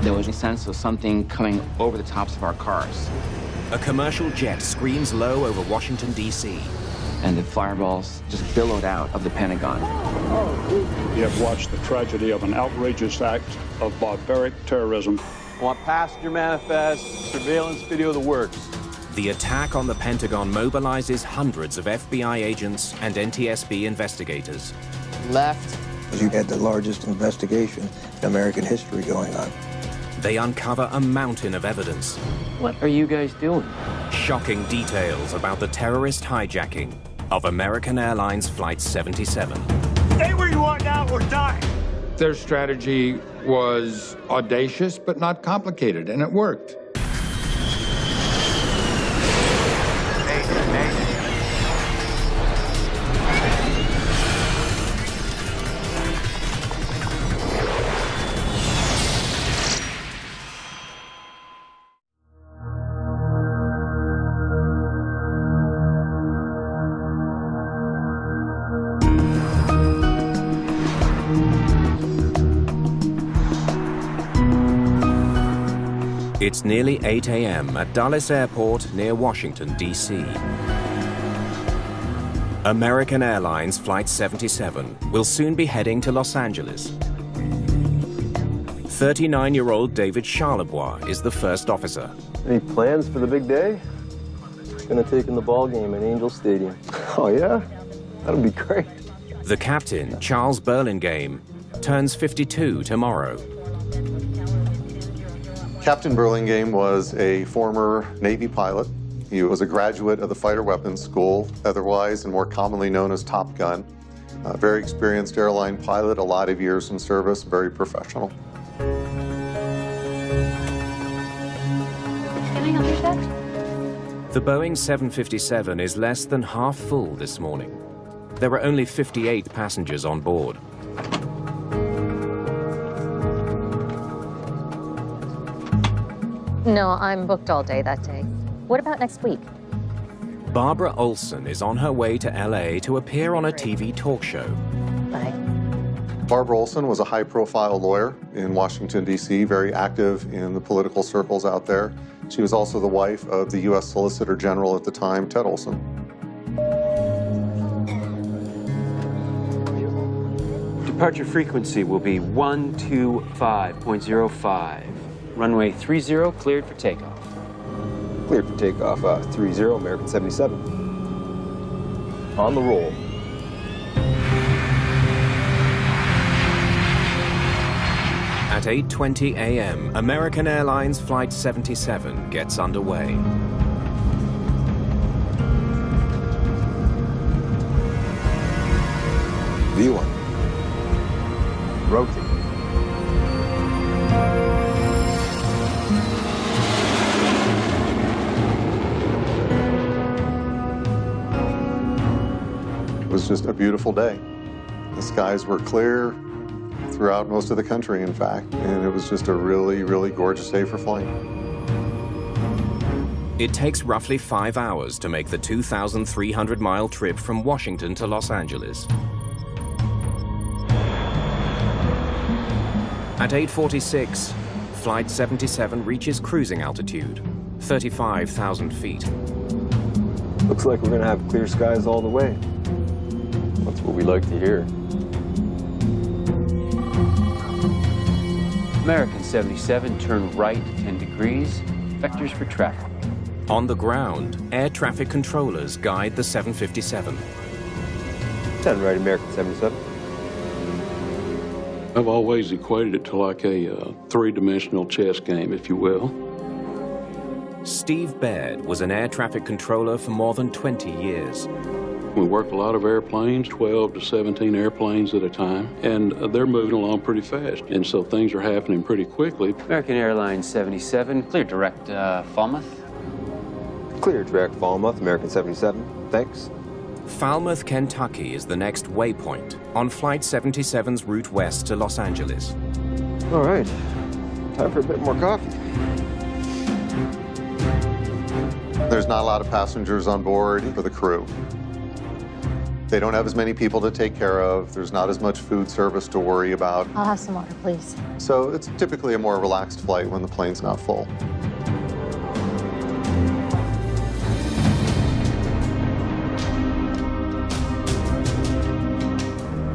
There was a sense of something coming over the tops of our cars. A commercial jet screams low over Washington, D.C. And the fireballs just billowed out of the Pentagon. You have watched the tragedy of an outrageous act of barbaric terrorism. I want passenger manifest, surveillance video, the works. The attack on the Pentagon mobilizes hundreds of FBI agents and NTSB investigators. Left. You had the largest investigation in American history going on. They uncover a mountain of evidence. What are you guys doing? Shocking details about the terrorist hijacking of American Airlines Flight 77. Stay where you are now or die! Their strategy was audacious but not complicated, and it worked. It's nearly 8 a.m. at Dulles Airport near Washington, D.C. American Airlines Flight 77 will soon be heading to Los Angeles. 39-year-old David Charlebois is the first officer. Any plans for the big day? Gonna take in the ball game at Angel Stadium. Oh yeah? That'll be great. The captain, Charles Burlingame, turns 52 tomorrow. Captain Burlingame was a former Navy pilot. He was a graduate of the Fighter Weapons School, otherwise and more commonly known as Top Gun. A very experienced airline pilot, a lot of years in service, very professional. Can I help you, Chef? The Boeing 757 is less than half full this morning. There were only 58 passengers on board. No, I'm booked all day that day. What about next week? Barbara Olson is on her way to L.A. to appear on a TV talk show. Bye. Barbara Olson was a high-profile lawyer in Washington, D.C., very active in the political circles out there. She was also the wife of the U.S. Solicitor General at the time, Ted Olson. Departure frequency will be 125.05. Runway 30 cleared for takeoff. Cleared for takeoff, 30, American 77. On the roll. At 8:20 a.m., American Airlines Flight 77 gets underway. V1. Rotate. It was just a beautiful day. The skies were clear throughout most of the country, in fact, and it was just a really, really gorgeous day for flying. It takes roughly 5 hours to make the 2,300-mile trip from Washington to Los Angeles. At 8:46, Flight 77 reaches cruising altitude, 35,000 feet. Looks like we're gonna have clear skies all the way. That's what we like to hear. American 77, turn right 10 degrees. Vectors for traffic. On the ground, air traffic controllers guide the 757. 10 right, American 77. I've always equated it to like a three-dimensional chess game, if you will. Steve Baird was an air traffic controller for more than 20 years. We work a lot of airplanes, 12 to 17 airplanes at a time, and they're moving along pretty fast, and so things are happening pretty quickly. American Airlines 77, clear direct Falmouth. Clear direct Falmouth, American 77. Thanks. Falmouth, Kentucky is the next waypoint on Flight 77's route west to Los Angeles. All right, time for a bit more coffee. There's not a lot of passengers on board for the crew. They don't have as many people to take care of. There's not as much food service to worry about. I'll have some water, please. So it's typically a more relaxed flight when the plane's not full.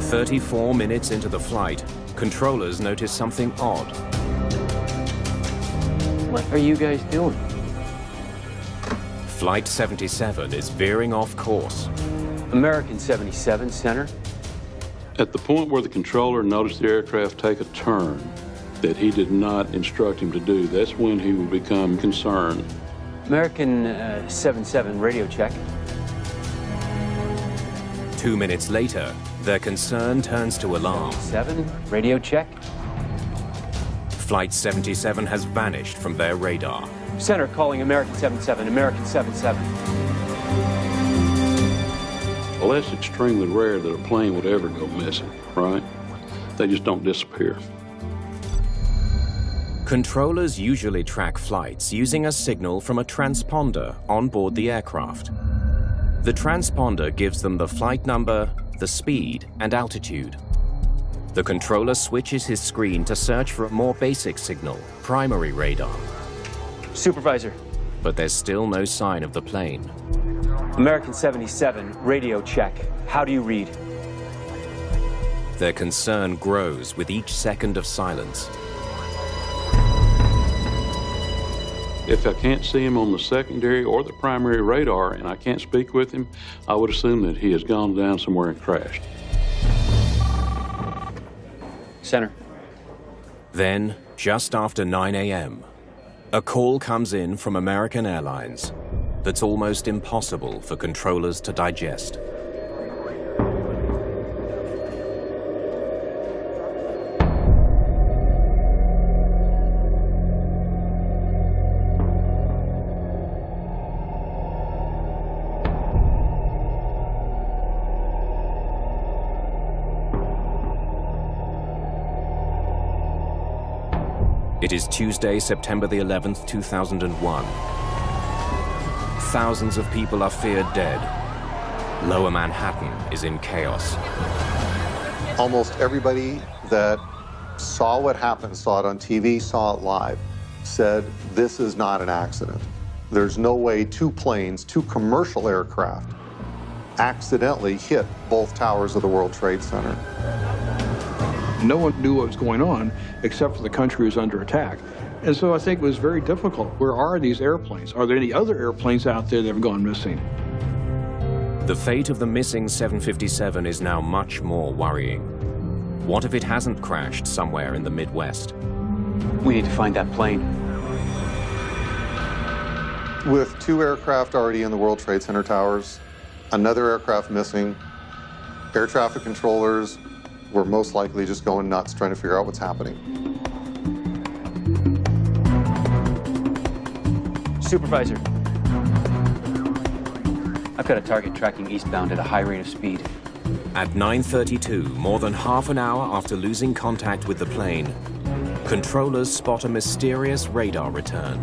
"34 minutes into the flight, controllers notice something odd. What are you guys doing? Flight 77 is veering off course. American 77, center. At the point where the controller noticed the aircraft take a turn that he did not instruct him to do, that's when he would become concerned. American 77, radio check. 2 minutes later, their concern turns to alarm. 7, radio check. Flight 77 has vanished from their radar. Center calling American 77, American 77. Well, that's extremely rare that a plane would ever go missing, right? They just don't disappear. Controllers usually track flights using a signal from a transponder on board the aircraft. The transponder gives them the flight number, the speed, and altitude. The controller switches his screen to search for a more basic signal, primary radar. Supervisor. But there's still no sign of the plane. American 77, radio check. How do you read? Their concern grows with each second of silence. If I can't see him on the secondary or the primary radar and I can't speak with him, I would assume that he has gone down somewhere and crashed. Center. Then, just after 9 a.m., a call comes in from American Airlines that's almost impossible for controllers to digest. It is Tuesday, September the 11th, 2001. Thousands of people are feared dead. Lower Manhattan is in chaos. Almost everybody that saw what happened, saw it on TV, saw it live, said this is not an accident. There's no way two planes, two commercial aircraft, accidentally hit both towers of the World Trade Center. No one knew what was going on except for the country was under attack. And so I think it was very difficult. Where are these airplanes? Are there any other airplanes out there that have gone missing? The fate of the missing 757 is now much more worrying. What if it hasn't crashed somewhere in the Midwest? We need to find that plane. With two aircraft already in the World Trade Center towers, another aircraft missing, air traffic controllers were most likely just going nuts trying to figure out what's happening. Supervisor. I've got a target tracking eastbound at a high rate of speed. At 9:32, more than half an hour after losing contact with the plane, controllers spot a mysterious radar return.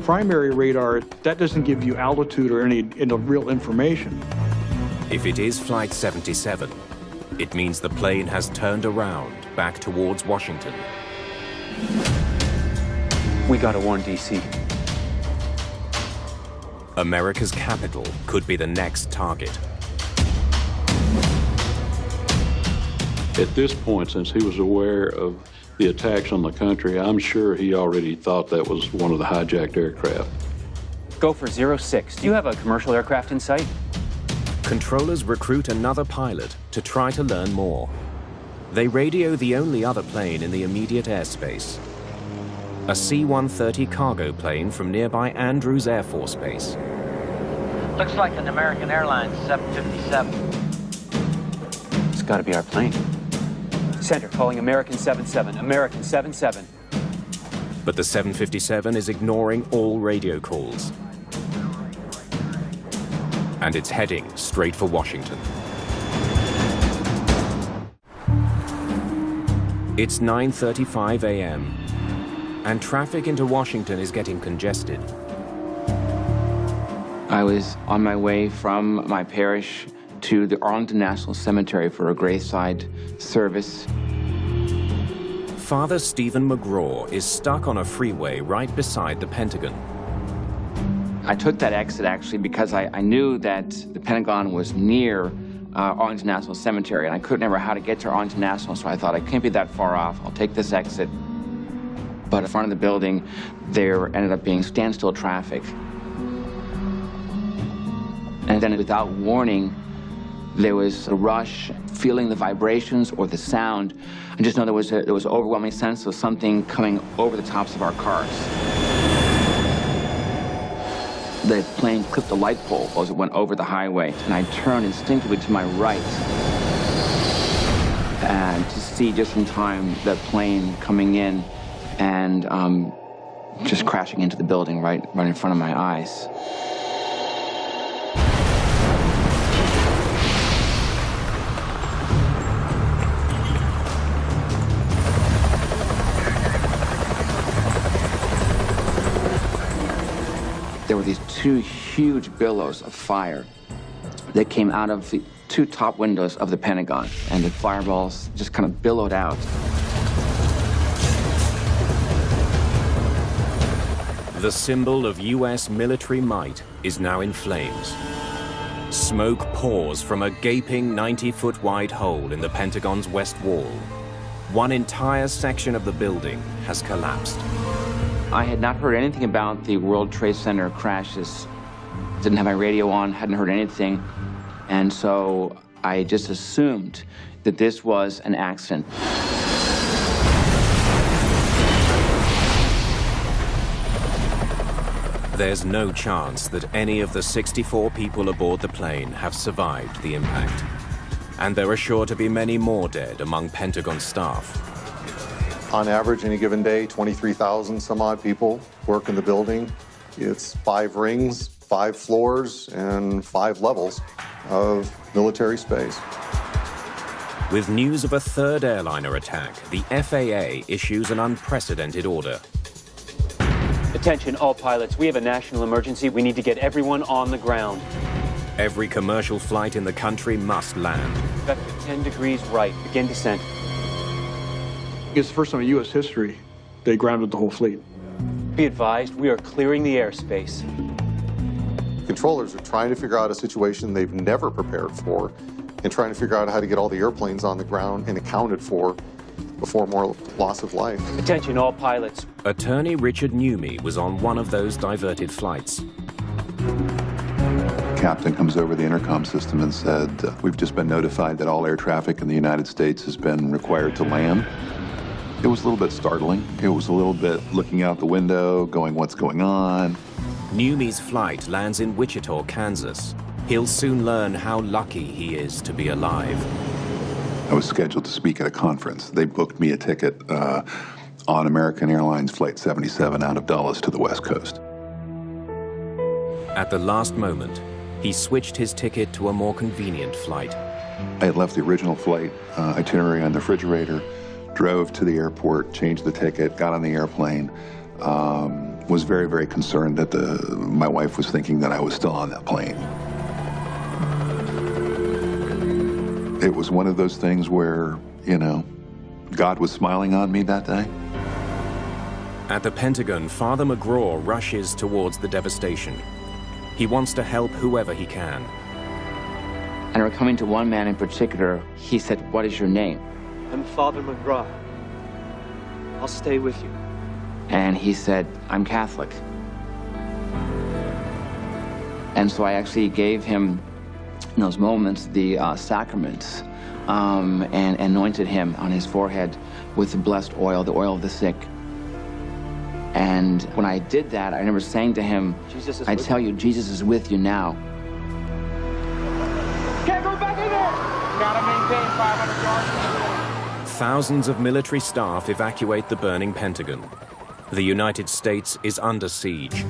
Primary radar, that doesn't give you altitude or any real information. If it is Flight 77, it means the plane has turned around back towards Washington. We gotta warn DC. America's capital could be the next target. At this point, since he was aware of the attacks on the country, I'm sure he already thought that was one of the hijacked aircraft. Go for 06. Do you have a commercial aircraft in sight? Controllers recruit another pilot to try to learn more. They radio the only other plane in the immediate airspace, a C-130 cargo plane from nearby Andrews Air Force Base. Looks like an American Airlines 757. It's gotta be our plane. Center calling American 77, American 77. But the 757 is ignoring all radio calls. And it's heading straight for Washington. It's 9:35 a.m. and traffic into Washington is getting congested. I was on my way from my parish to the Arlington National Cemetery for a graveside service. Father Stephen McGraw is stuck on a freeway right beside the Pentagon. I took that exit actually because I knew that the Pentagon was near Arlington National Cemetery, and I couldn't remember how to get to Arlington National, so I thought I can't be that far off. I'll take this exit. But in front of the building, there ended up being standstill traffic. And then without warning, there was a rush, feeling the vibrations or the sound. I just know there was an overwhelming sense of something coming over the tops of our cars. The plane clipped a light pole as it went over the highway, and I turned instinctively to my right and to see just in time the plane coming in and just crashing into the building right in front of my eyes. There were these two huge billows of fire that came out of the two top windows of the Pentagon, and the fireballs just kind of billowed out. The symbol of U.S. military might is now in flames. Smoke pours from a gaping 90-foot wide hole in the Pentagon's west wall. One entire section of the building has collapsed. I had not heard anything about the World Trade Center crashes. Didn't have my radio on, hadn't heard anything. And so I just assumed that this was an accident. There's no chance that any of the 64 people aboard the plane have survived the impact. And there are sure to be many more dead among Pentagon staff. On average, any given day, 23,000 some odd people work in the building. It's 5 rings, 5 floors, and 5 levels of military space. With news of a third airliner attack, the FAA issues an unprecedented order. Attention, all pilots. We have a national emergency. We need to get everyone on the ground. Every commercial flight in the country must land. Vector 10 degrees right. Begin descent. It's the first time in U.S. history they grounded the whole fleet. Be advised, we are clearing the airspace. Controllers are trying to figure out a situation they've never prepared for and trying to figure out how to get all the airplanes on the ground and accounted for before more loss of life. Attention, all pilots. Attorney Richard Newmy was on one of those diverted flights. Captain comes over the intercom system and said, we've just been notified that all air traffic in the United States has been required to land. It was a little bit startling. It was a little bit looking out the window, going, what's going on? Newmy's flight lands in Wichita, Kansas. He'll soon learn how lucky he is to be alive. I was scheduled to speak at a conference. They booked me a ticket on American Airlines Flight 77 out of Dallas to the West Coast. At the last moment, he switched his ticket to a more convenient flight. I had left the original flight itinerary on the refrigerator, drove to the airport, changed the ticket, got on the airplane, was very, very concerned that my wife was thinking that I was still on that plane. It was one of those things where, you know, God was smiling on me that day. At the Pentagon, Father McGraw rushes towards the devastation. He wants to help whoever he can. And we're coming to one man in particular. He said, "What is your name?" I'm Father McGraw. I'll stay with you. And he said, "I'm Catholic." And so I actually gave him, in those moments, the sacraments, and anointed him on his forehead with the blessed oil, the oil of the sick. And when I did that, I remember saying to him, I tell you, Jesus is with you now. Can't go back in there! Gotta maintain 500 yards. Thousands of military staff evacuate the burning Pentagon. The United States is under siege.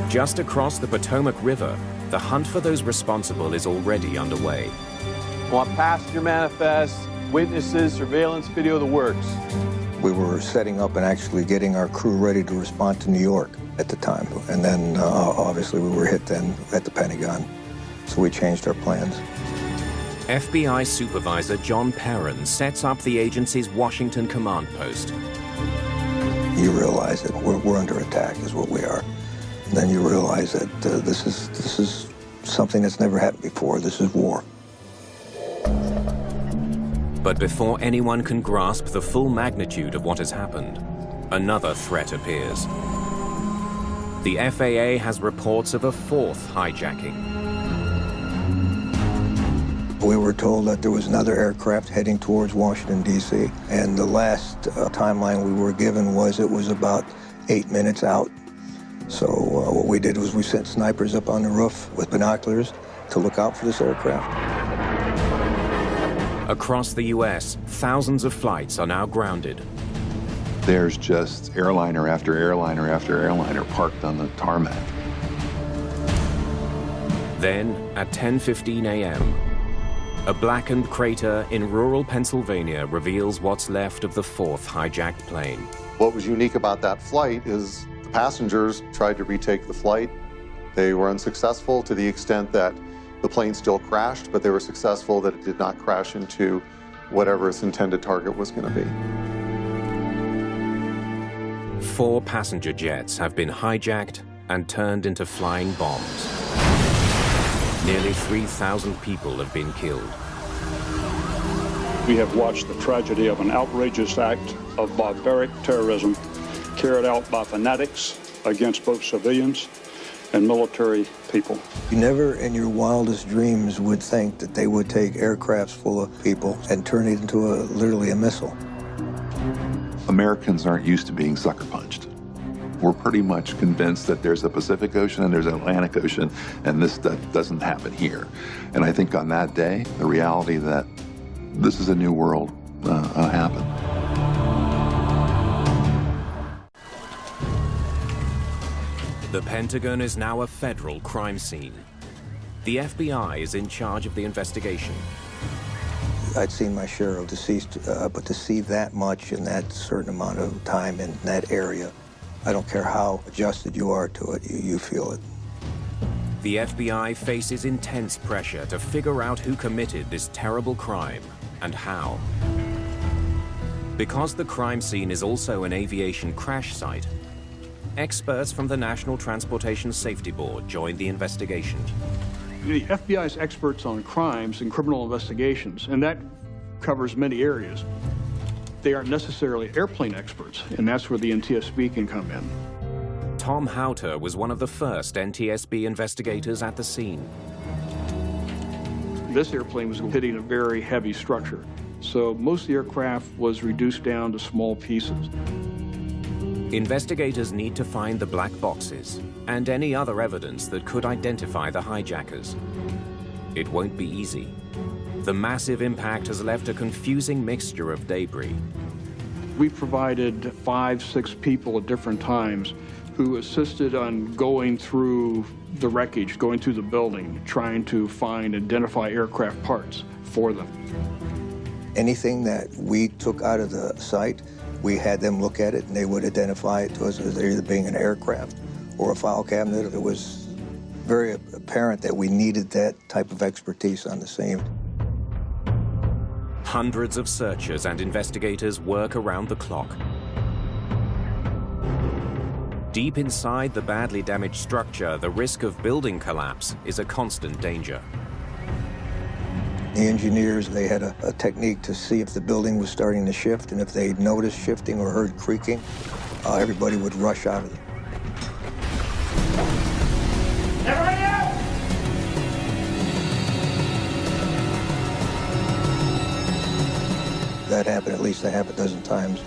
Just across the Potomac River, the hunt for those responsible is already underway. Want passenger manifests, witnesses, surveillance video, the works. We were setting up and actually getting our crew ready to respond to New York at the time. And then, obviously, we were hit then at the Pentagon. So we changed our plans. FBI Supervisor John Perrin sets up the agency's Washington command post. You realize that we're under attack is what we are. And then you realize that this is something that's never happened before. This is war. But before anyone can grasp the full magnitude of what has happened, another threat appears. The FAA has reports of a fourth hijacking. We were told that there was another aircraft heading towards Washington, D.C., and the last timeline we were given was it was about 8 minutes out. So what we did was we sent snipers up on the roof with binoculars to look out for this aircraft. Across the U.S., thousands of flights are now grounded. There's just airliner after airliner after airliner parked on the tarmac. Then, at 10:15 a.m., a blackened crater in rural Pennsylvania reveals what's left of the fourth hijacked plane. What was unique about that flight is the passengers tried to retake the flight. They were unsuccessful to the extent that the plane still crashed, but they were successful that it did not crash into whatever its intended target was going to be. 4 passenger jets have been hijacked and turned into flying bombs. Nearly 3,000 people have been killed. We have watched the tragedy of an outrageous act of barbaric terrorism carried out by fanatics against both civilians and military people. You never in your wildest dreams would think that they would take aircrafts full of people and turn it into literally a missile. Americans aren't used to being sucker punched. We're pretty much convinced that there's a Pacific Ocean and there's an Atlantic Ocean, and this stuff doesn't happen here. And I think on that day, the reality that this is a new world happened. The Pentagon is now a federal crime scene. The FBI is in charge of the investigation. I'd seen my share of deceased, but to see that much in that certain amount of time in that area, I don't care how adjusted you are to it, you feel it. The FBI faces intense pressure to figure out who committed this terrible crime and how. Because the crime scene is also an aviation crash site, experts from the National Transportation Safety Board joined the investigation. The FBI's experts on crimes and criminal investigations, and that covers many areas. They aren't necessarily airplane experts, and that's where the NTSB can come in. Tom Houter was one of the first NTSB investigators at the scene. This airplane was hitting a very heavy structure, so most of the aircraft was reduced down to small pieces. Investigators need to find the black boxes and any other evidence that could identify the hijackers. It won't be easy. The massive impact has left a confusing mixture of debris. We provided 5, 6 people at different times who assisted on going through the wreckage, going through the building, trying to find, identify aircraft parts for them. Anything that we took out of the site, we had them look at it and they would identify it to us as either being an aircraft or a file cabinet. It was very apparent that we needed that type of expertise on the scene. Hundreds of searchers and investigators work around the clock. Deep inside the badly damaged structure, the risk of building collapse is a constant danger. The engineers, they had a technique to see if the building was starting to shift, and if they noticed shifting or heard creaking, everybody would rush out of it. Everybody out! That happened at least a half a dozen times.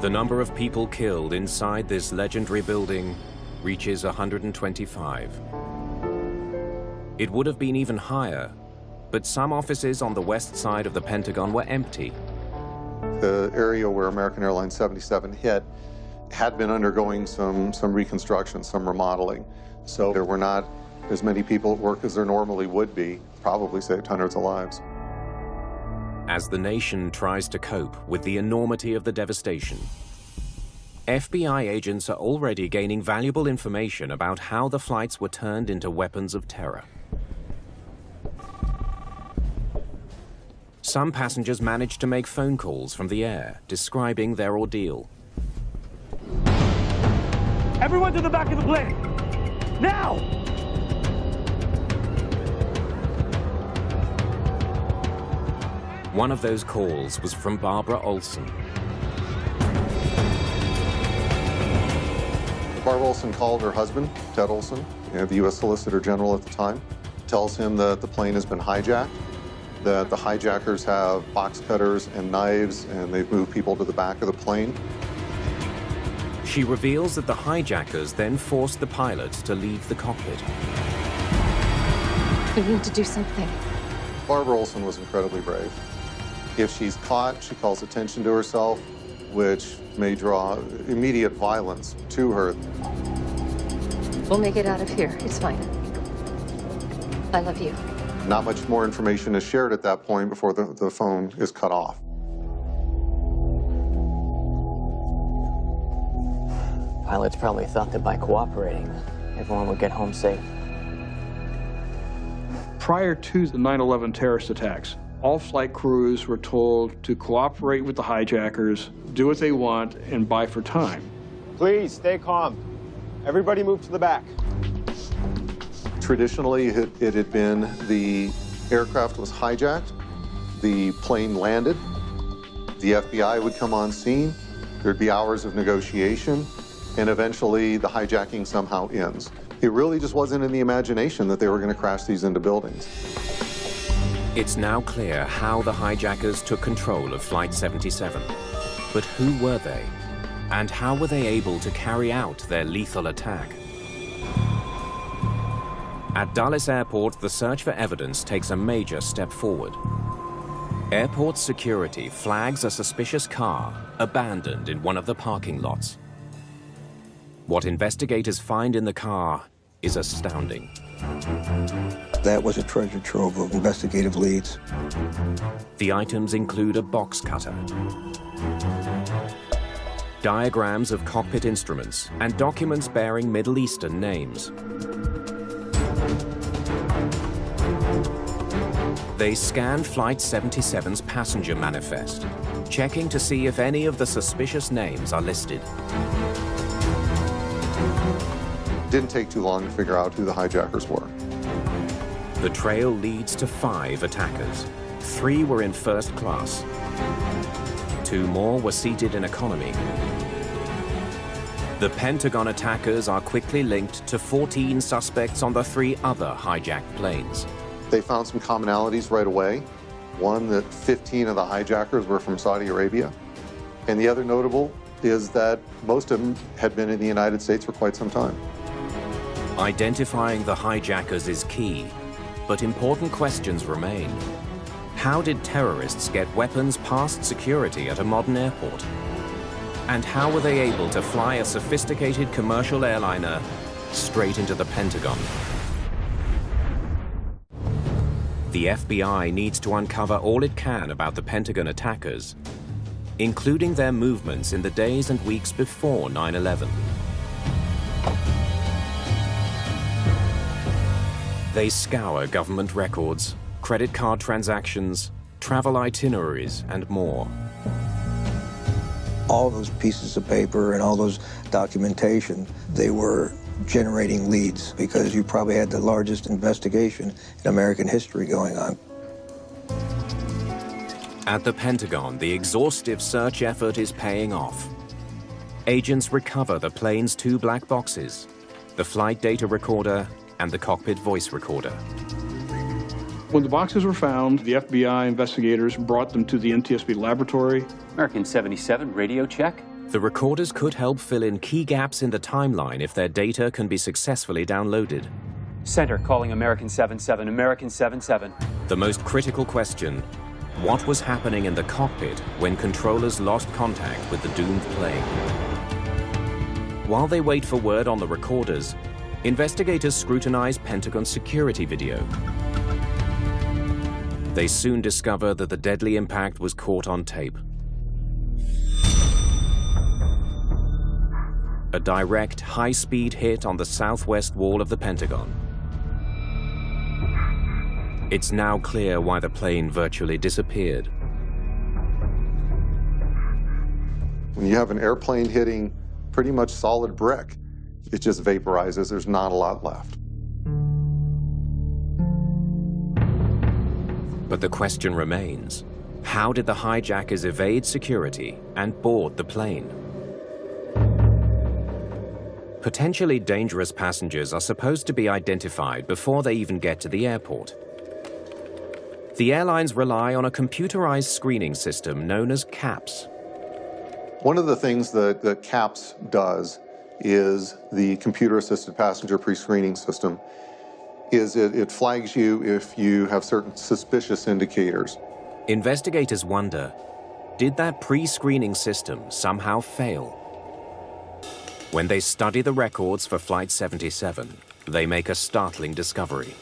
The number of people killed inside this legendary building reaches 125. It would have been even higher, but some offices on the west side of the Pentagon were empty. The area where American Airlines 77 hit had been undergoing some reconstruction, some remodeling. So there were not as many people at work as there normally would be. Probably saved hundreds of lives. As the nation tries to cope with the enormity of the devastation, FBI agents are already gaining valuable information about how the flights were turned into weapons of terror. Some passengers managed to make phone calls from the air, describing their ordeal. Everyone to the back of the plane! Now! One of those calls was from Barbara Olson. Barbara Olson called her husband, Ted Olson, the U.S. Solicitor General at the time, tells him that the plane has been hijacked, that the hijackers have box cutters and knives, and they've moved people to the back of the plane. She reveals that the hijackers then forced the pilots to leave the cockpit. We need to do something. Barbara Olson was incredibly brave. If she's caught, she calls attention to herself, which may draw immediate violence to her. We'll make it out of here. It's fine. I love you. Not much more information is shared at that point before the phone is cut off. Pilots probably thought that by cooperating, everyone would get home safe. Prior to the 9/11 terrorist attacks, all flight crews were told to cooperate with the hijackers, do what they want, and buy for time. Please, stay calm. Everybody move to the back. Traditionally, it had been the aircraft was hijacked, the plane landed, the FBI would come on scene, there'd be hours of negotiation, and eventually the hijacking somehow ends. It really just wasn't in the imagination that they were going to crash these into buildings. It's now clear how the hijackers took control of Flight 77. But who were they? And how were they able to carry out their lethal attack? At Dulles Airport, the search for evidence takes a major step forward. Airport security flags a suspicious car abandoned in one of the parking lots. What investigators find in the car is astounding. That was a treasure trove of investigative leads. The items include a box cutter, diagrams of cockpit instruments, and documents bearing Middle Eastern names. They scan Flight 77's passenger manifest, checking to see if any of the suspicious names are listed. It didn't take too long to figure out who the hijackers were. The trail leads to 5 attackers. 3 were in first class. 2 more were seated in economy. The Pentagon attackers are quickly linked to 14 suspects on the 3 other hijacked planes. They found some commonalities right away. One, that 15 of the hijackers were from Saudi Arabia. And the other notable is that most of them had been in the United States for quite some time. Identifying the hijackers is key, but important questions remain. How did terrorists get weapons past security at a modern airport? And how were they able to fly a sophisticated commercial airliner straight into the Pentagon? The FBI needs to uncover all it can about the Pentagon attackers, including their movements in the days and weeks before 9/11. They scour government records, credit card transactions, travel itineraries, and more. All those pieces of paper and all those documentation, they were generating leads because you probably had the largest investigation in American history going on. At the Pentagon, the exhaustive search effort is paying off. Agents recover the plane's 2 black boxes, the flight data recorder and the cockpit voice recorder. When the boxes were found, the FBI investigators brought them to the NTSB laboratory. American 77, radio check. The recorders could help fill in key gaps in the timeline if their data can be successfully downloaded. Center calling American 77, American 77. The most critical question, what was happening in the cockpit when controllers lost contact with the doomed plane? While they wait for word on the recorders, investigators scrutinize Pentagon security video. They soon discover that the deadly impact was caught on tape. a direct, high-speed hit on the southwest wall of the Pentagon. It's now clear why the plane virtually disappeared. When you have an airplane hitting pretty much solid brick, it just vaporizes. There's not a lot left. But the question remains, how did the hijackers evade security and board the plane? Potentially dangerous passengers are supposed to be identified before they even get to the airport. The airlines rely on a computerized screening system known as CAPS. One of the things that CAPS does is the computer-assisted passenger pre-screening system is it flags you if you have certain suspicious indicators. Investigators wonder, did that pre-screening system somehow fail? When they study the records for Flight 77, they make a startling discovery.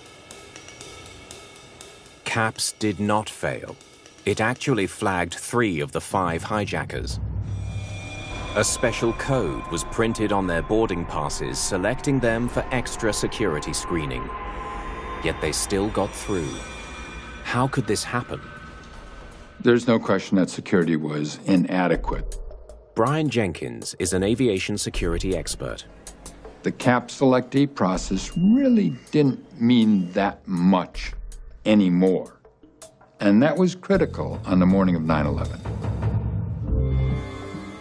CAPS did not fail. It actually flagged 3 of the 5 hijackers. A special code was printed on their boarding passes, selecting them for extra security screening. Yet they still got through. How could this happen? There's no question that security was inadequate. Brian Jenkins is an aviation security expert. The CAPS selectee process really didn't mean that much anymore. And that was critical on the morning of 9/11.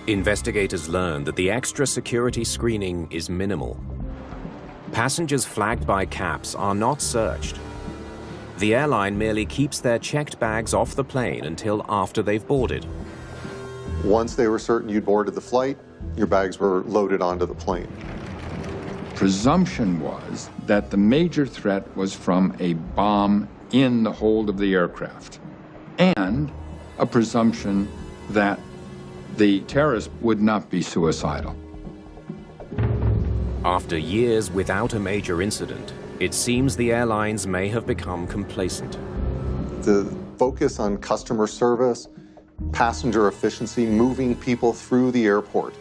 Investigators learned that the extra security screening is minimal. Passengers flagged by CAPS are not searched. The airline merely keeps their checked bags off the plane until after they've boarded. Once they were certain you'd boarded the flight, your bags were loaded onto the plane. Presumption was that the major threat was from a bomb in the hold of the aircraft, and a presumption that the terrorist would not be suicidal. After years without a major incident, it seems the airlines may have become complacent. The focus on customer service, passenger efficiency, moving people through the airport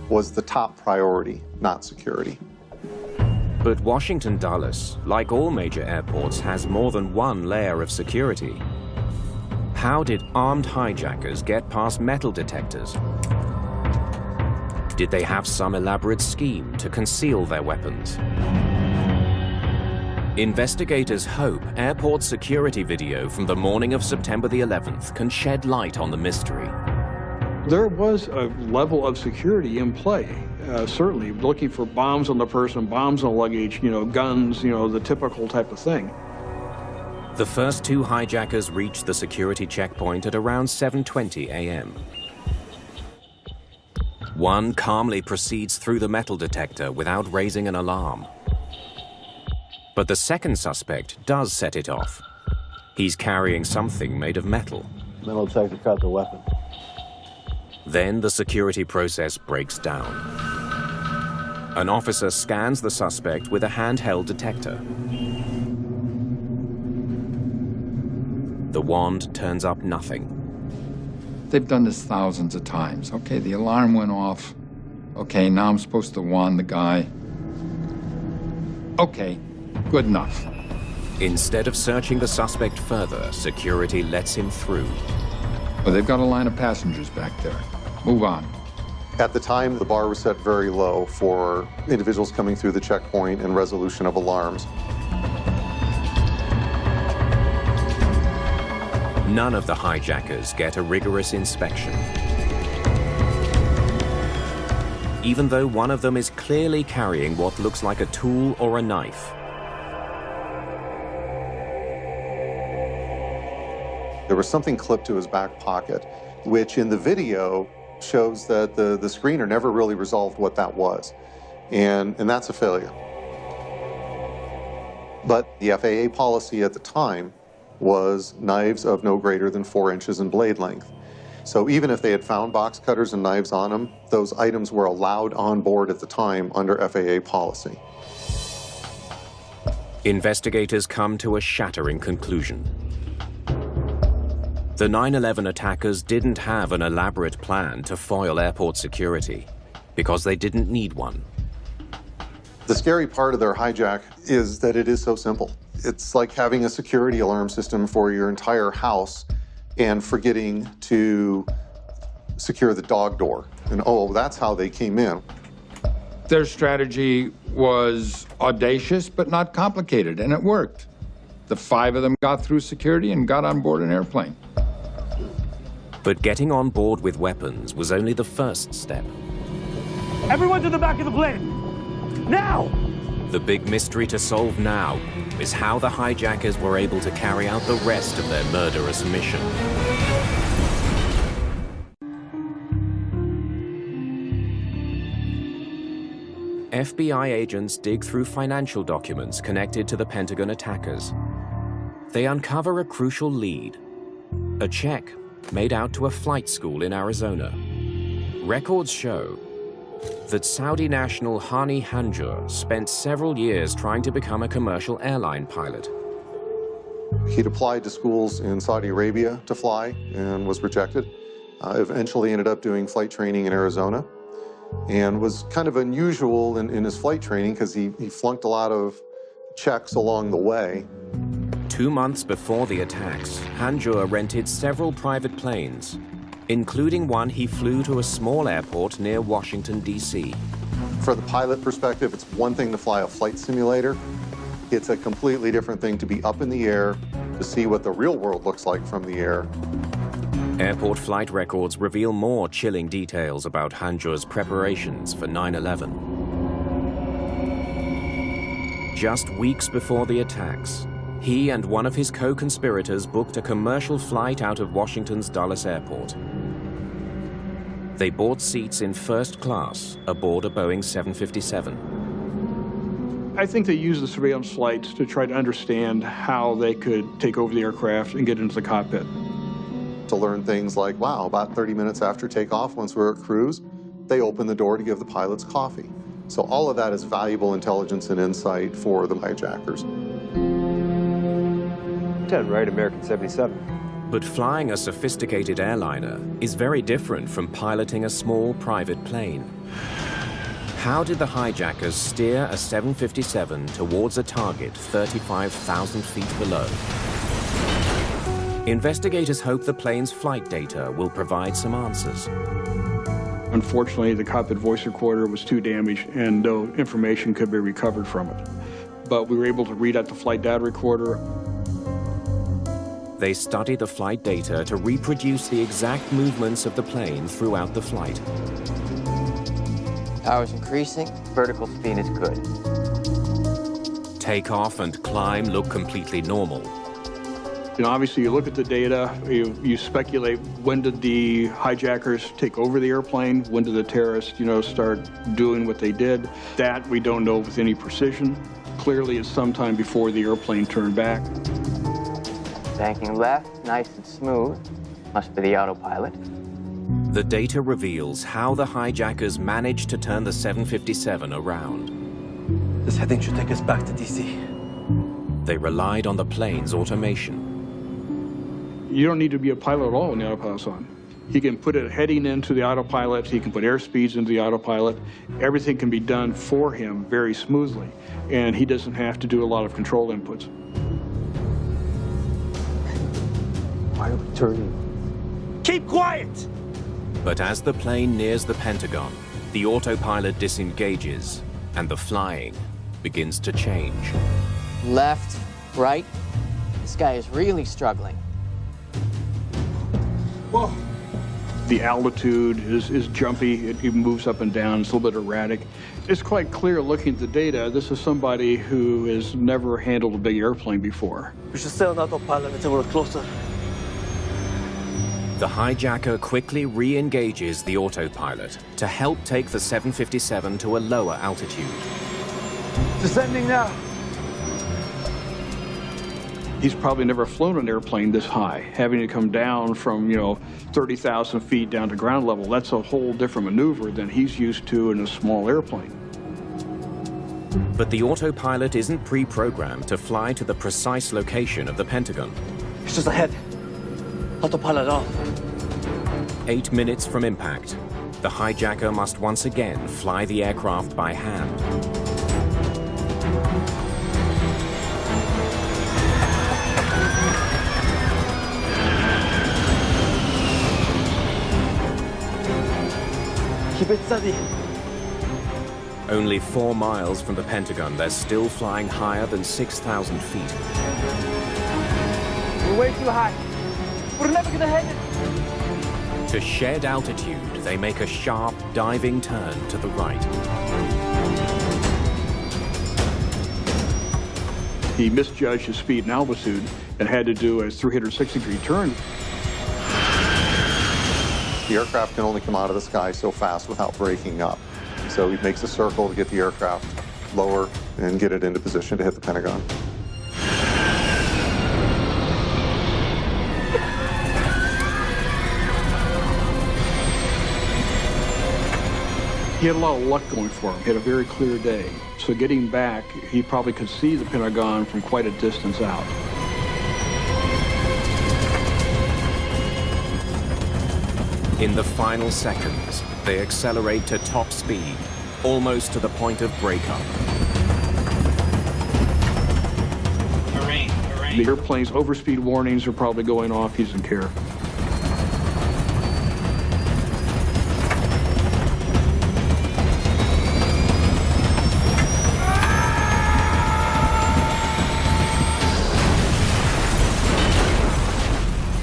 was the top priority, not security. But Washington Dulles, like all major airports, has more than one layer of security. How did armed hijackers get past metal detectors? Did they have some elaborate scheme to conceal their weapons? Investigators hope airport security video from the morning of September the 11th can shed light on the mystery. There was a level of security in play, certainly looking for bombs on the person, bombs on luggage, guns, the typical type of thing. The first 2 hijackers reached the security checkpoint at around 7:20 a.m. One calmly proceeds through the metal detector without raising an alarm. But the second suspect does set it off. He's carrying something made of metal. Metal detector caught the weapon. Then the security process breaks down. An officer scans the suspect with a handheld detector. The wand turns up nothing. They've done this thousands of times. Okay, the alarm went off. Okay, now I'm supposed to wand the guy. Okay, good enough. Instead of searching the suspect further, security lets him through. Well, they've got a line of passengers back there. Move on. At the time, the bar was set very low for individuals coming through the checkpoint and resolution of alarms. None of the hijackers get a rigorous inspection. Even though one of them is clearly carrying what looks like a tool or a knife. There was something clipped to his back pocket, which in the video shows that the screener never really resolved what that was. And that's a failure. But the FAA policy at the time was knives of no greater than 4 inches in blade length. So even if they had found box cutters and knives on them, those items were allowed on board at the time under FAA policy. Investigators come to a shattering conclusion. The 9/11 attackers didn't have an elaborate plan to foil airport security. because they didn't need one. The scary part of their hijack is that it is so simple. It's like having a security alarm system for your entire house and forgetting to secure the dog door. And oh, that's how they came in. Their strategy was audacious but not complicated, and it worked. The 5 of them got through security and got on board an airplane. But getting on board with weapons was only the first step. Everyone to the back of the plane! Now! The big mystery to solve now is how the hijackers were able to carry out the rest of their murderous mission. FBI agents dig through financial documents connected to the Pentagon attackers. They uncover a crucial lead: a check made out to a flight school in Arizona. Records show that Saudi national Hani Hanjour spent several years trying to become a commercial airline pilot. He'd applied to schools in Saudi Arabia to fly and was rejected. Eventually ended up doing flight training in Arizona, and was kind of unusual in his flight training because he flunked a lot of checks along the way. 2 months before the attacks, Hanjour rented several private planes, including one he flew to a small airport near Washington, D.C. For the pilot perspective, it's one thing to fly a flight simulator. It's a completely different thing to be up in the air, to see what the real world looks like from the air. Airport flight records reveal more chilling details about Hanjour's preparations for 9/11. Just weeks before the attacks, he and one of his co-conspirators booked a commercial flight out of Washington's Dulles Airport. They bought seats in first class aboard a Boeing 757. I think they used the surveillance flights to try to understand how they could take over the aircraft and get into the cockpit. To learn things like, wow, about 30 minutes after takeoff, once we're at cruise, they open the door to give the pilots coffee. So all of that is valuable intelligence and insight for the hijackers. Dead right, American 77. But flying a sophisticated airliner is very different from piloting a small private plane. How did the hijackers steer a 757 towards a target 35,000 feet below? Investigators hope the plane's flight data will provide some answers. Unfortunately, the cockpit voice recorder was too damaged and no information could be recovered from it. But we were able to read out the flight data recorder. They study the flight data to reproduce the exact movements of the plane throughout the flight. Power's increasing, vertical speed is good. Takeoff and climb look completely normal. Obviously, you look at the data, you speculate, when did the hijackers take over the airplane? When did the terrorists, start doing what they did? That we don't know with any precision. Clearly, it's sometime before the airplane turned back. Banking left, nice and smooth. Must be the autopilot. The data reveals how the hijackers managed to turn the 757 around. This heading should take us back to D.C. They relied on the plane's automation. You don't need to be a pilot at all when the autopilot's on. He can put a heading into the autopilot, he can put airspeeds into the autopilot. Everything can be done for him very smoothly, and he doesn't have to do a lot of control inputs. Why are we turning? Keep quiet! But as the plane nears the Pentagon, the autopilot disengages, and the flying begins to change. Left, right. This guy is really struggling. Whoa. The altitude is jumpy, it moves up and down, it's a little bit erratic. It's quite clear looking at the data, this is somebody who has never handled a big airplane before. We should stay on autopilot until we're closer. The hijacker quickly re-engages the autopilot to help take the 757 to a lower altitude. Descending now. He's probably never flown an airplane this high, having to come down from, 30,000 feet down to ground level. That's a whole different maneuver than he's used to in a small airplane. But the autopilot isn't pre-programmed to fly to the precise location of the Pentagon. It's just ahead. Autopilot off. 8 minutes from impact, The hijacker must once again fly the aircraft by hand. Keep it steady. Only 4 miles from the Pentagon, they're still flying higher than 6,000 feet. We're way too high. We're never gonna hit it. To shed altitude, they make a sharp, diving turn to the right. He misjudged his speed and altitude and had to do a 360-degree turn. The aircraft can only come out of the sky so fast without breaking up. So he makes a circle to get the aircraft lower and get it into position to hit the Pentagon. He had a lot of luck going for him. He had a very clear day. So getting back, he probably could see the Pentagon from quite a distance out. In the final seconds, they accelerate to top speed, almost to the point of breakup. The airplane's overspeed warnings are probably going off. He doesn't care.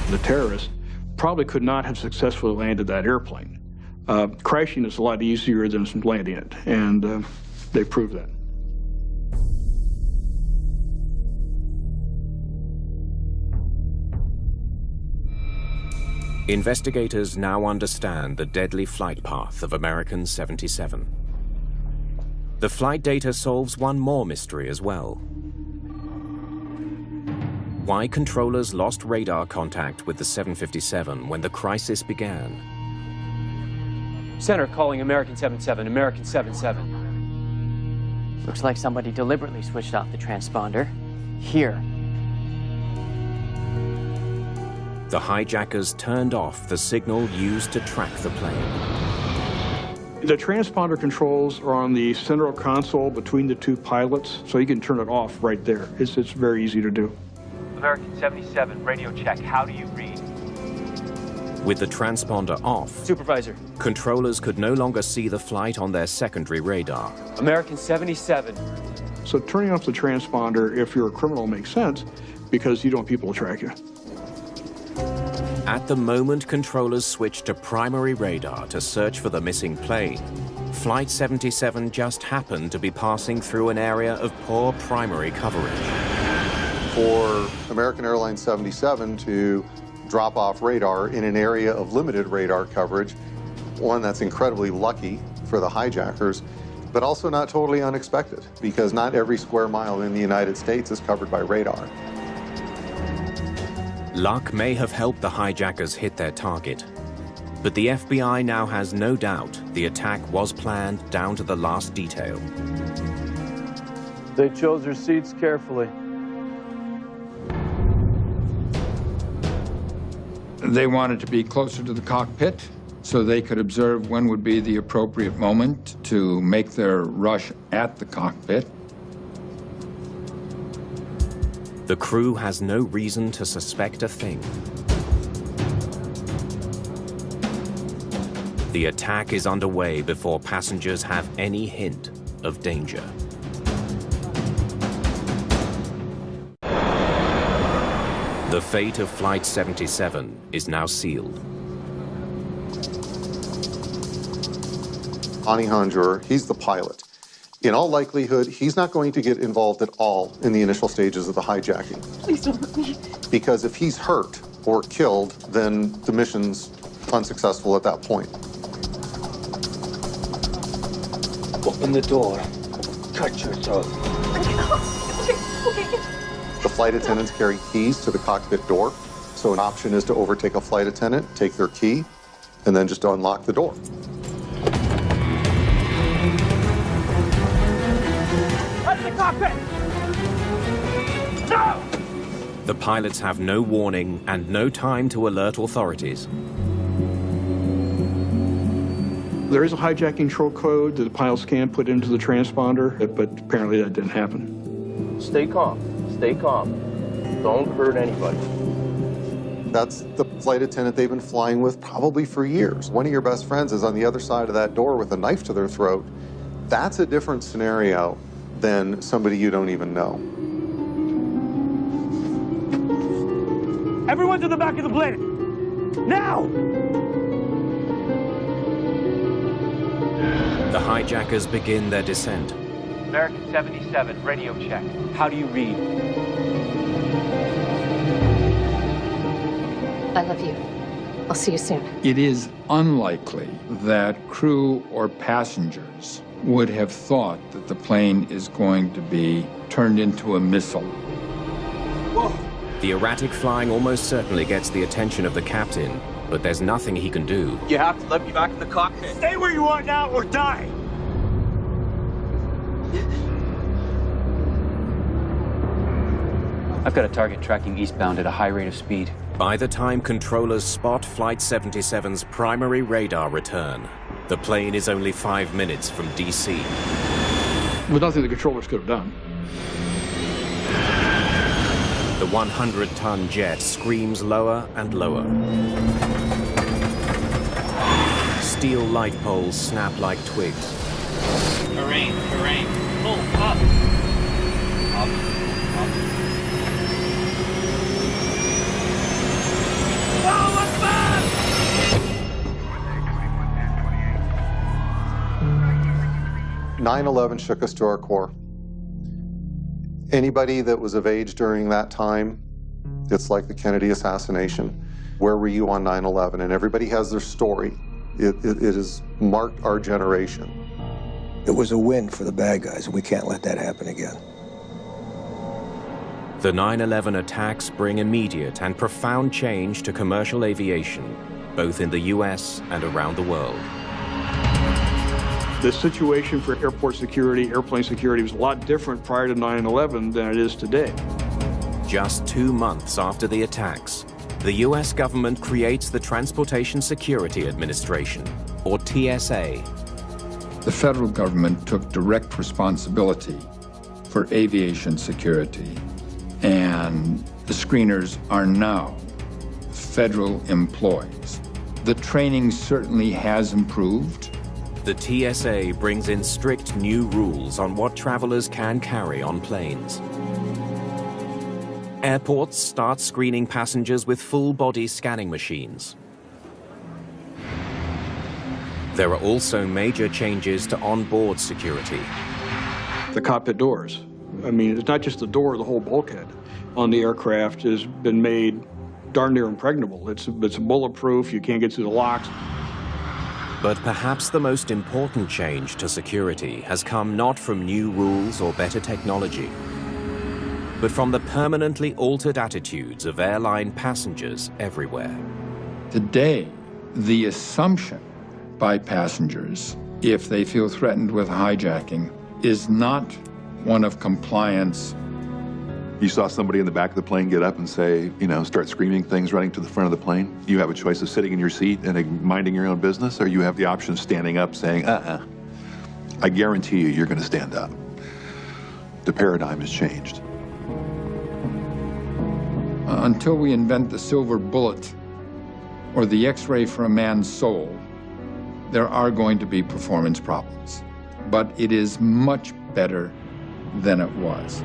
The terrorists probably could not have successfully landed that airplane. Crashing is a lot easier than landing it, and they proved that. Investigators now understand the deadly flight path of American 77. The flight data solves one more mystery as well. Why controllers lost radar contact with the 757 when the crisis began. Center calling American 77, American 77. Looks like somebody deliberately switched off the transponder. Here. The hijackers turned off the signal used to track the plane. The transponder controls are on the central console between the two pilots, so you can turn it off right there. It's very easy to do. American 77, radio check. How do you read? With the transponder off, Supervisor. Controllers could no longer see the flight on their secondary radar. American 77. So turning off the transponder, if you're a criminal, makes sense because you don't want people to track you. At the moment controllers switched to primary radar to search for the missing plane, Flight 77 just happened to be passing through an area of poor primary coverage. For American Airlines 77 to drop off radar in an area of limited radar coverage, one that's incredibly lucky for the hijackers, but also not totally unexpected, because not every square mile in the United States is covered by radar. Luck may have helped the hijackers hit their target, but the FBI now has no doubt the attack was planned down to the last detail. They chose their seats carefully. They wanted to be closer to the cockpit so they could observe when would be the appropriate moment to make their rush at the cockpit. The crew has no reason to suspect a thing. The attack is underway before passengers have any hint of danger. The fate of Flight 77 is now sealed. Ani Hanjour, he's the pilot. In all likelihood, he's not going to get involved at all in the initial stages of the hijacking. Please don't hurt me. Because if he's hurt or killed, then the mission's unsuccessful at that point. Open the door. Cut yourself. Okay. The flight attendants carry keys to the cockpit door, so an option is to overtake a flight attendant, take their key, and then just unlock the door. Out of the cockpit! No! The pilots have no warning and no time to alert authorities. There is a hijacking control code that the pilots can put into the transponder, but apparently that didn't happen. Stay calm. Stay calm. Don't hurt anybody. That's the flight attendant they've been flying with probably for years. One of your best friends is on the other side of that door with a knife to their throat. That's a different scenario than somebody you don't even know. Everyone to the back of the plane! Now! The hijackers begin their descent. American 77, radio check. How do you read? I love you. I'll see you soon. It is unlikely that crew or passengers would have thought that the plane is going to be turned into a missile. Whoa. The erratic flying almost certainly gets the attention of the captain, but there's nothing he can do. You have to let me back in the cockpit. Stay where you are now or die! I've got a target tracking eastbound at a high rate of speed. By the time controllers spot Flight 77's primary radar return, the plane is only 5 minutes from DC. With nothing the controllers could have done. The 100-ton jet screams lower and lower. Steel light poles snap like twigs. Terrain, pull up. Up. 9/11 shook us to our core. Anybody that was of age during that time, it's like the Kennedy assassination. Where were you on 9/11? And everybody has their story. It has marked our generation. It was a win for the bad guys, and we can't let that happen again. The 9/11 attacks bring immediate and profound change to commercial aviation, both in the US and around the world. The situation for airport security, airplane security was a lot different prior to 9/11 than it is today. Just 2 months after the attacks, the US government creates the Transportation Security Administration, or TSA. The federal government took direct responsibility for aviation security, and the screeners are now federal employees. The training certainly has improved. The TSA brings in strict new rules on what travelers can carry on planes. Airports start screening passengers with full-body scanning machines. There are also major changes to onboard security. The cockpit doors. I mean, it's not just the door, the whole bulkhead on the aircraft has been made darn near impregnable. It's bulletproof, you can't get through the locks. But perhaps the most important change to security has come not from new rules or better technology, but from the permanently altered attitudes of airline passengers everywhere. Today, the assumption by passengers, if they feel threatened with hijacking, is not one of compliance. You saw somebody in the back of the plane get up and say, start screaming things running to the front of the plane. You have a choice of sitting in your seat and minding your own business, or you have the option of standing up saying, I guarantee you're going to stand up. The paradigm has changed. Until we invent the silver bullet or the X-ray for a man's soul, there are going to be performance problems. But it is much better than it was.